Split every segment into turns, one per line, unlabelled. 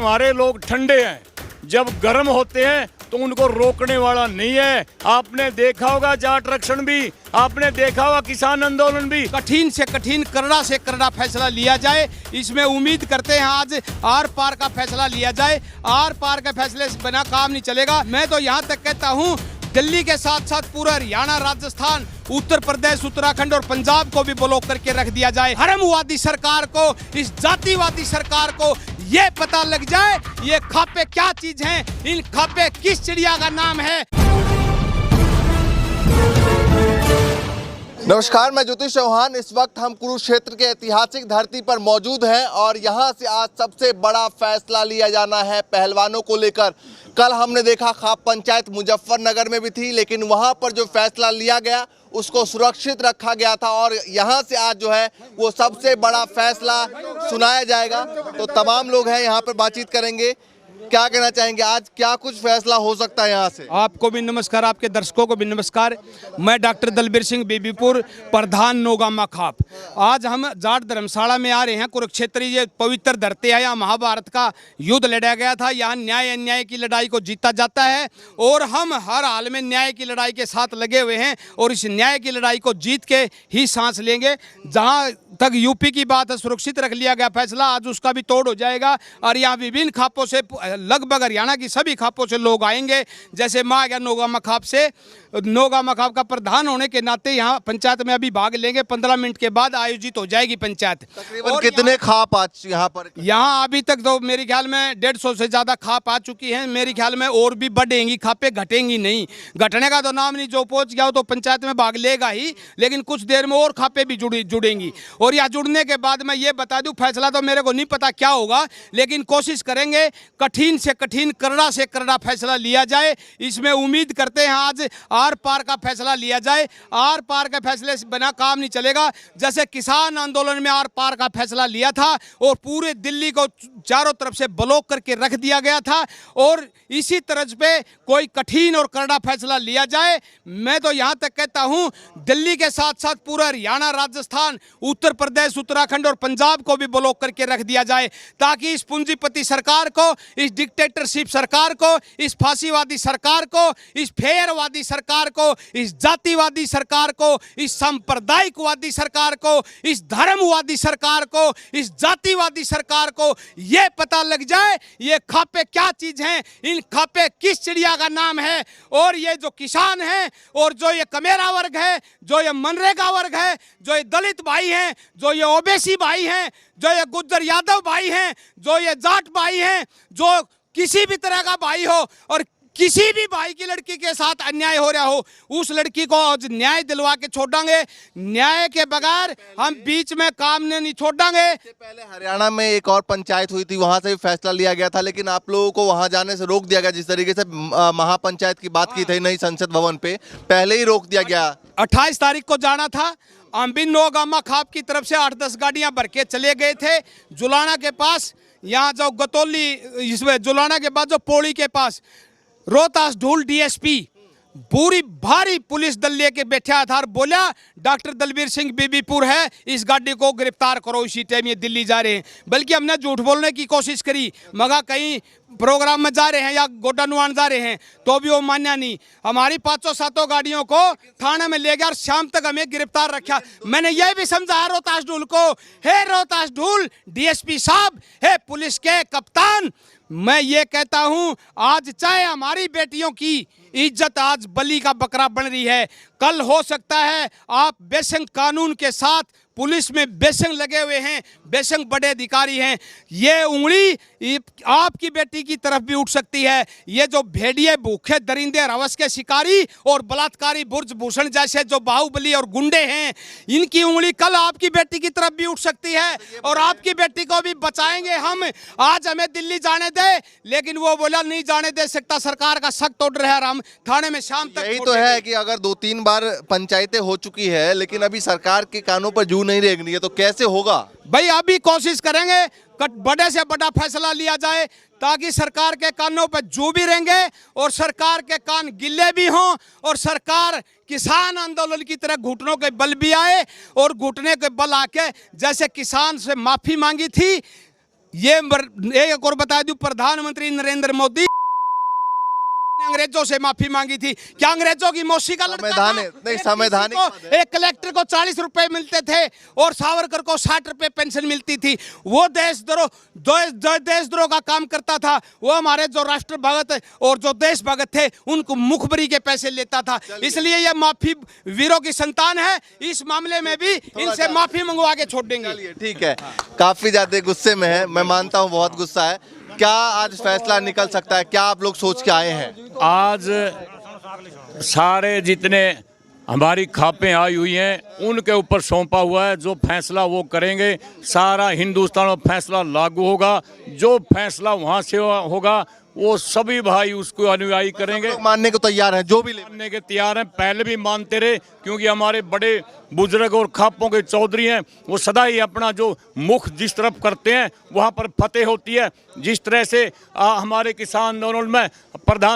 हमारे लोग ठंडे हैं, जब गर्म होते हैं तो उनको रोकने वाला नहीं है। आपने देखा होगा जाट आरक्षण भी, आपने देखा होगा किसान आंदोलन भी।
कठिन से कठिन, करड़ा से करड़ा फैसला लिया जाए, इसमें उम्मीद करते हैं आज आर पार का फैसला लिया जाए। आर पार के फैसले से बिना काम नहीं चलेगा। मैं तो यहाँ तक कहता हूँ दिल्ली के साथ साथ पूरा हरियाणा, राजस्थान, उत्तर प्रदेश, उत्तराखंड और पंजाब को भी ब्लॉक करके रख दिया जाए। धर्मवादी सरकार को, इस जातिवादी सरकार को ये पता लग जाए ये खापे क्या चीज हैं, इन खापे किस चिड़िया का नाम है।
नमस्कार, मैं ज्योतिष चौहान। इस वक्त हम कुरुक्षेत्र के ऐतिहासिक धरती पर मौजूद हैं और यहाँ से आज सबसे बड़ा फैसला लिया जाना है पहलवानों को लेकर। कल हमने देखा खाप पंचायत मुजफ्फरनगर में भी थी, लेकिन वहाँ पर जो फैसला लिया गया उसको सुरक्षित रखा गया था और यहाँ से आज जो है वो सबसे बड़ा फैसला सुनाया जाएगा। तो तमाम लोग हैं यहाँ पर, बातचीत करेंगे। क्या कहना चाहेंगे, आज क्या कुछ फैसला हो सकता है यहाँ से?
आपको भी नमस्कार, आपके दर्शकों को भी नमस्कार। मैं डॉक्टर दलबीर सिंह बीबीपुर, प्रधान नौगामा खाप। आज हम जाट धर्मशाला में आ रहे हैं। कुरुक्षेत्र ये पवित्र धरती है, यहाँ महाभारत का युद्ध लड़ा गया था। यहाँ न्याय अन्याय की लड़ाई को जीता जाता है और हम हर हाल में न्याय की लड़ाई के साथ लगे हुए हैं और इस न्याय की लड़ाई को जीत के ही सांस लेंगे। जहाँ तक यूपी की बात है, सुरक्षित रख लिया गया फैसला, आज उसका भी तोड़ हो जाएगा और यहाँ विभिन्न खापों से, लगभग हरियाणा की सभी खापों से लोग आएंगे। जैसे मैं आ गया नौगामा खाप से, नौगामा खाप का प्रधान होने के नाते यहाँ पंचायत में अभी भाग लेंगे। 15 मिनट के बाद आयोजित हो जाएगी पंचायत।
तकरीबन कितने खाप आज यहाँ पर?
यहाँ अभी तक तो मेरे ख्याल में 150 से ज़्यादा खाप आ चुकी हैं। मेरे ख्याल में और भी बढ़ेंगी खापें, घटेंगी नहीं। घटने का तो नाम नहीं, जो पहुँच गया हो तो पंचायत में भाग लेगा ही, लेकिन कुछ देर में और खापें भी जुड़ेंगी। और यहाँ जुड़ने के बाद मैं ये बता दूँ, फैसला तो मेरे को नहीं पता क्या होगा, लेकिन कोशिश करेंगे कठिन से कठिन, करड़ा से करड़ा फैसला लिया जाए। इसमें उम्मीद करते हैं आज आर पार का फैसला लिया जाए। आर पार के फैसले से बिना काम नहीं चलेगा। जैसे किसान आंदोलन में आर पार का फैसला लिया था और पूरे दिल्ली को चारों तरफ से ब्लॉक करके रख दिया गया था, और इसी तरह पे कोई कठिन और करड़ा फैसला लिया जाए। मैं तो यहाँ तक कहता हूँ दिल्ली के साथ साथ पूरा हरियाणा, राजस्थान, उत्तर प्रदेश, उत्तराखंड और पंजाब को भी ब्लॉक करके रख दिया जाए, ताकि इस पूंजीपति सरकार को, इस डिक्टेटरशिप सरकार को, इस फांसीवादी सरकार को, इस फेयरवादी सरकार को, इस जातिवादी सरकार को, इस सांप्रदायिकवादी सरकार को, इस धर्मवादी सरकार को, इस जातिवादी सरकार को ये पता लग जाए ये खापे क्या चीज हैं, इन खापे किस चिड़िया का नाम है। और ये जो किसान हैं और जो ये कमेरा वर्ग है, जो ये मनरेगा वर्ग है, जो ये दलित भाई हैं, जो ये ओबीसी भाई हैं, जो ये गुज्जर यादव भाई हैं, जो ये जाट भाई हैं, जो किसी भी तरह का भाई हो और किसी भी भाई की लड़की के साथ अन्याय हो रहा हो, उस लड़की को आज न्याय दिलवा के छोड़ेंगे। न्याय के बगैर हम बीच में काम नहीं छोड़ेंगे।
इससे पहले हरियाणा में एक और पंचायत हुई थी, वहां से भी फैसला लिया गया था, लेकिन आप लोगों को वहां जाने से रोक दिया गया। जिस तरीके से महापंचायत की बात की थी नई संसद भवन पे, पहले ही रोक दिया गया।
28 तारीख को जाना था। हम भी नौगामा खाप की तरफ से 8-10 गाड़ियां भर के चले गए थे जुलाना के पास। यहाँ जो गतौली, इसमें जुलाना के बाद जो पौड़ी के पास रोहतास ढूल डीएसपी पूरी भारी पुलिस दल लेके बैठा था और बोला डॉक्टर दलबीर सिंह बीबीपुर है, इस गाड़ी को गिरफ्तार करो। इसी टाइम ये दिल्ली जा रहे हैं। बल्कि हमने झूठ बोलने की कोशिश करी, मगर कहीं प्रोग्राम में जा रहे हैं या गोडानुआन जा रहे हैं, तो भी वो मान्या नहीं। हमारी 500-700 गाड़ियों को थाने में ले गया और शाम तक हमें गिरफ्तार रखा। मैंने यह भी समझाया रोहतास ढूल को, हे रोहतास ढूल डीएसपी साहब, हे पुलिस के कप्तान, मैं ये कहता हूं आज चाहे हमारी बेटियों की इज्जत आज बलि का बकरा बन रही है, कल हो सकता है आप बेशक कानून के साथ पुलिस में बेशक लगे हुए हैं, बेशक बड़े अधिकारी हैं, ये उंगली आपकी बेटी की तरफ भी उठ सकती है। ये जो भेड़िए, भूखे दरिंदे, रवस के शिकारी और बलात्कारी बुर्जभूषण जैसे जो बाहुबली और गुंडे हैं, इनकी उंगली कल आपकी बेटी की तरफ भी उठ सकती है और आपकी बेटी को भी बचाएंगे हम। आज हमें दिल्ली जाने दे, लेकिन वो बोला नहीं जाने दे सकता, सरकार का सख्त ऑर्डर है, हम थाने में शाम तक।
यही तो है कि अगर 2-3 बार पंचायतें हो चुकी है, लेकिन अभी सरकार के कानों पर जू नहीं रेंग रही है, तो कैसे होगा?
भाई अभी कोशिश करेंगे बड़े से बड़ा फैसला लिया जाए, ताकि सरकार के कानों पर जू भी रहेंगे और सरकार के कान गिल्ले भी हों और सरकार किसान आंदोलन की तरह घुटनों के बल भी आए और घुटने के बल आके जैसे किसान से माफी मांगी थी एक और बता दूं, प्रधानमंत्री नरेंद्र मोदी अंग्रेजों से माफी मांगी थी। क्या अंग्रेजों की मौसी का लड़का था?
नहीं, संवैधानिक
एक कलेक्टर को 40 रुपए मिलते थे और सावरकर को 60 रुपए पेंशन मिलती थी। वो देशद्रोह का काम करता था। वो हमारे जो राष्ट्र भगत और जो देश भगत थे उनको मुखबरी के पैसे लेता था। इसलिए ये माफी वीरों की संतान है। इस मामले में भी इनसे माफी मंगवा के छोड़ देंगे।
ठीक है, काफी ज्यादा गुस्से में है, मैं मानता हूँ बहुत गुस्सा है। क्या आज फैसला निकल सकता है? क्या आप लोग सोच के आए हैं?
आज सारे जितने हमारी खापें आई हुई हैं उनके ऊपर सौंपा हुआ है। जो फैसला वो करेंगे, सारा हिंदुस्तान में फैसला लागू होगा। जो फैसला वहाँ से होगा वो सभी भाई उसको अनुयायी करेंगे।
मानने को तैयार हैं, जो भी
मानने के तैयार हैं। पहले भी मानते रहे, क्योंकि हमारे बड़े बुजुर्ग और खापों के चौधरी हैं, वो सदा ही अपना जो मुख जिस तरफ करते हैं वहाँ पर फतेह होती है। जिस तरह से हमारे किसान आंदोलन में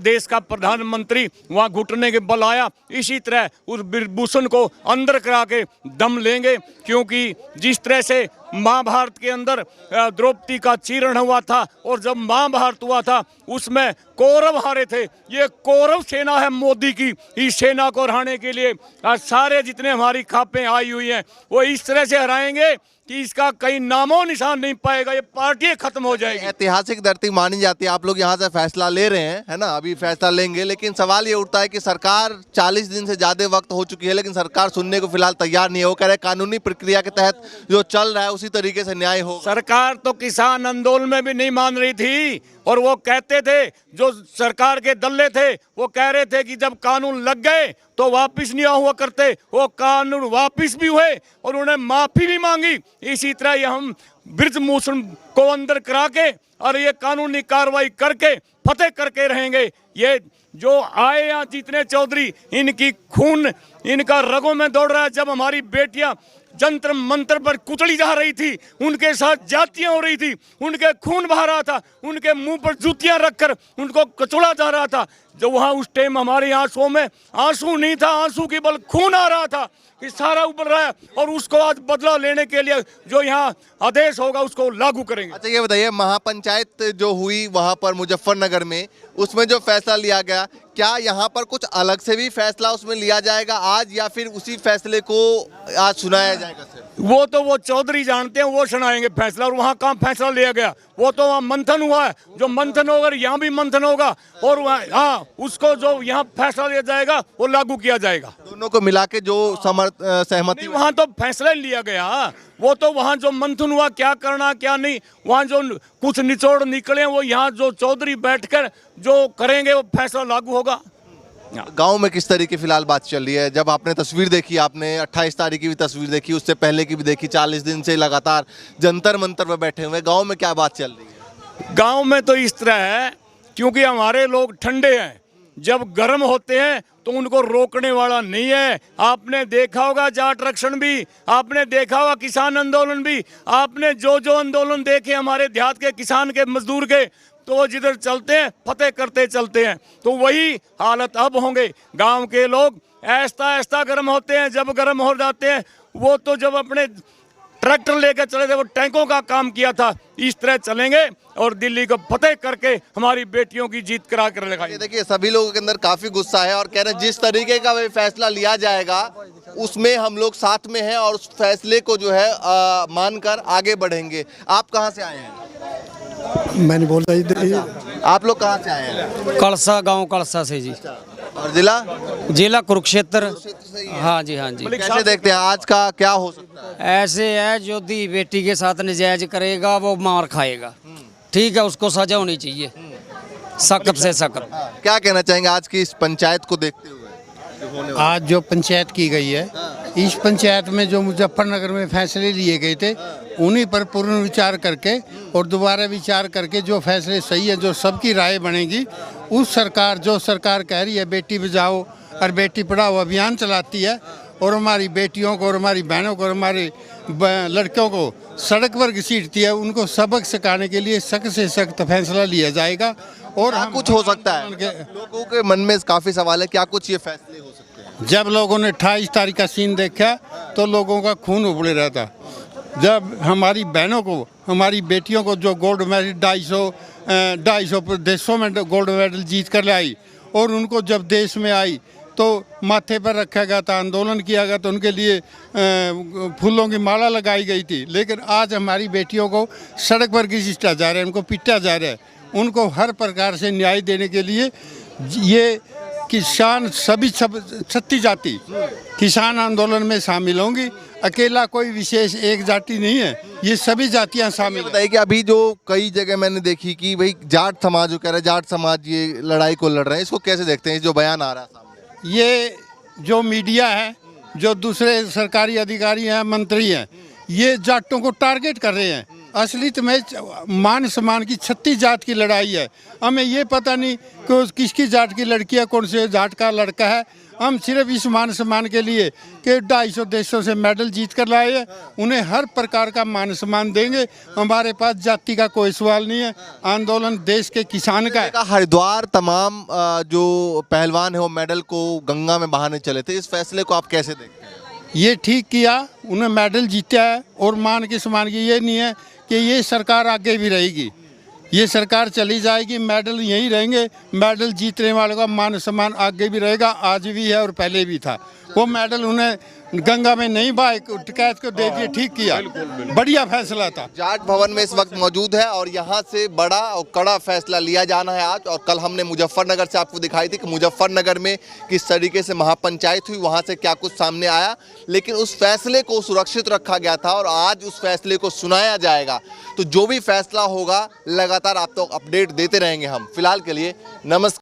देश का प्रधानमंत्री वहाँ घुटने के बल आया, इसी तरह उस बिरभूषण को अंदर करा के दम लेंगे। क्योंकि जिस तरह से महाभारत के अंदर द्रौपदी का चीरण हुआ था और जब महाभारत हुआ था उसमें कौरव हारे थे। ये कौरव सेना है मोदी की। इस सेना को हराने के लिए सारे जितने हमारी खापें आई हुई हैं वो इस तरह से हराएंगे कि इसका कहीं नामो निशान नहीं पाएगा। ये पार्टी खत्म हो जाएगी।
ऐतिहासिक धरती मानी जाती है। आप लोग यहाँ से फैसला ले रहे हैं, है ना, अभी फैसला लेंगे, लेकिन सवाल ये उठता है कि सरकार 40 दिन से ज्यादा वक्त हो चुकी है, लेकिन सरकार सुनने को फिलहाल तैयार नहीं है। वो कह रहे कानूनी प्रक्रिया के तहत जो चल रहा है उसी तरीके से न्याय हो।
सरकार तो किसान आंदोलन में भी नहीं मान रही थी और वो कहते थे, जो सरकार के दल्ले थे वो कह रहे थे कि जब कानून लग गए तो वापिस नहीं हुआ करते। वो कानून वापिस भी हुए और उन्हें माफी भी मांगी। इसी तरह ये हम ब्रिजभूषण को अंदर करा के और ये कानूनी कार्रवाई करके फतेह करके रहेंगे। ये जो आए यहाँ जितने चौधरी, इनकी खून इनका रगों में दौड़ रहा है। जब हमारी बेटियां जंतर मंत्र पर कुचली जा रही थी, उनके साथ जातियां हो रही थी, उनके खून बहा रहा था, उनके मुंह पर जूतियां रखकर उनको कचोड़ा जा रहा था। जो वहाँ उस टाइम हमारी आंसुओं में आंसू नहीं था, आंसू की बल खून आ रहा था कि सारा ऊपर रहा है। और उसको आज बदला लेने के लिए जो यहाँ आदेश होगा उसको लागू करेंगे।
अच्छा, ये बताइए, महापंचायत जो हुई वहाँ पर मुजफ्फरनगर में, उसमें जो फैसला लिया गया, क्या यहाँ पर कुछ अलग से भी फैसला उसमें लिया जाएगा आज, या फिर उसी फैसले को आज सुनाया जाएगा? सिर्फ
वो चौधरी जानते हैं, वो सुनाएंगे फैसला। और वहाँ कहाँ फैसला लिया गया? वो तो वहाँ मंथन हुआ है। जो मंथन होगा यहाँ भी मंथन होगा और हाँ, उसको जो यहाँ फैसला लिया जाएगा वो लागू किया जाएगा।
दोनों को मिला के जो सहमति,
वहाँ तो फैसला लिया गया। वो तो वहाँ जो मंथन हुआ, क्या करना क्या नहीं, वहाँ जो कुछ निचोड़ निकले वो यहाँ जो चौधरी बैठकर जो करेंगे वो फैसला लागू होगा।
गांव में किस तरीके फिलहाल बात चल रही है? जब आपने तस्वीर देखी, आपने 28 तारीख की भी तस्वीर देखी, उससे पहले की भी देखी, 40 दिन से लगातार जंतर मंतर पर बैठे हुए, गांव में क्या बात चल रही है?
गांव में तो इस तरह है, क्योंकि हमारे लोग ठंडे हैं, जब गर्म होते हैं तो उनको रोकने वाला नहीं है। आपने देखा होगा जाट आरक्षण भी, आपने देखा होगा किसान आंदोलन भी, आपने जो आंदोलन देखे हमारे देहात के किसान के मजदूर के, तो वो जिधर चलते हैं फतेह करते चलते हैं। तो वही हालत अब होंगे। गांव के लोग ऐसा गर्म होते हैं, जब गर्म हो जाते हैं वो तो जब अपने ट्रैक्टर लेकर चले थे, वो टैंकों का काम किया था, इस तरह चलेंगे और दिल्ली को फतेह करके हमारी बेटियों की जीत करा कर लगाएंगे।
देखिए, सभी लोगों के अंदर काफी गुस्सा है और कह रहे हैं जिस तरीके का वह फैसला लिया जाएगा उसमें हम लोग साथ में हैं और उस फैसले को जो है मानकर आगे बढ़ेंगे। आप कहाँ से आए हैं?
मैंने बोला इधर।
आप लोग कहाँ से आए हैं?
कलसा गांव, कलसा से जी।
और जिला
कुरुक्षेत्र। हाँ जी, हाँ जी।
कैसे देखते हैं आज का क्या हो सकता है?
ऐसे है, जो दी बेटी के साथ नाजायज करेगा वो मार खाएगा। ठीक है, उसको सजा होनी चाहिए, सख्त से सख्त।
क्या कहना चाहेंगे आज की इस पंचायत को देखते हुए?
आज जो पंचायत की गई है, इस पंचायत में जो मुजफ्फरनगर में फैसले लिए गए थे उन्हीं पर पूर्ण विचार करके और दोबारा विचार करके जो फैसले सही है, जो सबकी राय बनेगी, उस सरकार जो सरकार कह रही है बेटी बचाओ और बेटी पढ़ाओ अभियान चलाती है और हमारी बेटियों को और हमारी बहनों को और हमारे लड़कों को सड़क पर घसीटती है, उनको सबक सिखाने के लिए सख्त से सख्त फैसला लिया जाएगा। और
क्या कुछ हो सकता है? लोगों के मन में काफी सवाल है, क्या कुछ ये फैसले हो सकते हैं?
जब लोगों ने 28 तारीख का सीन देखा तो लोगों का खून उबले रहा था। जब हमारी बहनों को, हमारी बेटियों को जो गोल्ड मेडल 250 देशों में गोल्ड मेडल जीत कर लाई और उनको जब देश में आई तो माथे पर रखा गया था, आंदोलन किया गया तो उनके लिए फूलों की माला लगाई गई थी। लेकिन आज हमारी बेटियों को सड़क पर घसीटा जा रहा है, उनको पीटा जा रहा है। उनको हर प्रकार से न्याय देने के लिए ये किसान सभी 36 जाति किसान आंदोलन में शामिल होंगी। अकेला कोई विशेष एक जाति नहीं है, ये सभी जातियां शामिल हैं।
बताइए कि अभी जो कई जगह मैंने देखी कि भाई जाट समाज जो कह रहा है, जाट समाज ये लड़ाई को लड़ रहे हैं, इसको कैसे देखते हैं जो बयान आ रहा है सामने?
ये जो मीडिया है, जो दूसरे सरकारी अधिकारी हैं, मंत्री हैं, ये जाटों को टारगेट कर रहे हैं। असलियत में मान सम्मान की 36 जात की लड़ाई है। हमें ये पता नहीं कि किसकी जाट की लड़की है, कौन से जाट का लड़का है। हम सिर्फ इस मान सम्मान के लिए कि 250 देशों से मेडल जीत कर लाए हैं, उन्हें हर प्रकार का मान सम्मान देंगे। हमारे पास जाति का कोई सवाल नहीं है, आंदोलन देश के किसान का है।
हरिद्वार तमाम जो पहलवान है वो मेडल को गंगा में बहाने चले थे, इस फैसले को आप कैसे देखते हैं?
ये ठीक किया, उन्हें मेडल जीता है और मान के सम्मान की ये नहीं है कि ये सरकार आगे भी रहेगी। ये सरकार चली जाएगी, मेडल यहीं रहेंगे। मेडल जीतने वालों का मान सम्मान आगे भी रहेगा, आज भी है और पहले भी था। वो मेडल उन्हें गंगा में नहीं बहाए, टिकैत को दे दिए, ठीक किया, बढ़िया फैसला था।
जाट भवन में इस वक्त मौजूद है और यहाँ से बड़ा और कड़ा फैसला लिया जाना है आज। और कल हमने मुजफ्फरनगर से आपको दिखाई थी कि मुजफ्फरनगर में किस तरीके से महापंचायत हुई, वहाँ से क्या कुछ सामने आया, लेकिन उस फैसले को सुरक्षित रखा गया था और आज उस फैसले को सुनाया जाएगा। तो जो भी फैसला होगा लगातार आप तो अपडेट देते रहेंगे हम। फिलहाल के लिए नमस्कार।